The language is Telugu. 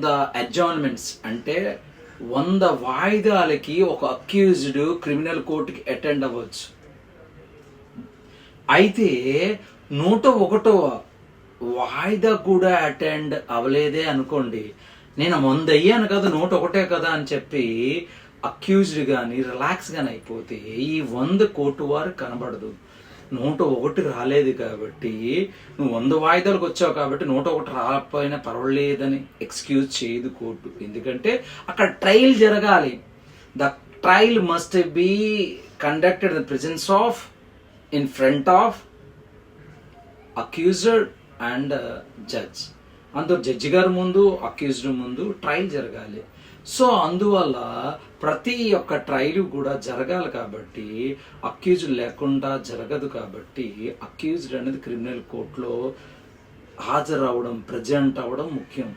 100 అడ్జాయిన్మెంట్స్ అంటే 100 వాయిదాలకి ఒక అక్యూజ్డ్ క్రిమినల్ కోర్టుకి అటెండ్ అవ్వచ్చు. అయితే 101వ వాయిదా కూడా అటెండ్ అవ్వలేదే అనుకోండి, నేను 100 అయ్యాను కదా 101 కదా అని చెప్పి అక్యూజ్డ్ కానీ రిలాక్స్ కానీ అయిపోతే ఈ 100 కోర్టు వారు కనబడదు. 101 రాలేదు కాబట్టి, నువ్వు 100 వాయిదాలకు వచ్చావు కాబట్టి 101 రాకపోయినా పర్వాలేదని ఎక్స్క్యూజ్ చేయదు కోర్టు. ఎందుకంటే అక్కడ ట్రయల్ జరగాలి. The trial must be conducted in the presence of, in front of accused and judge. Judge గారి ముందు, అక్యూజ్డ్ ముందు ట్రయల్ జరగాలి. సో అందువల్ల ప్రతి ఒక్క ట్రయల్ కూడా జరగాలి కాబట్టి, అక్యూజ్డ్ లేకుండా జరగదు కాబట్టి అక్యూజ్డ్ అనేది క్రిమినల్ కోర్టులో హాజరవడం, ప్రజెంట్ అవ్వడం ముఖ్యం.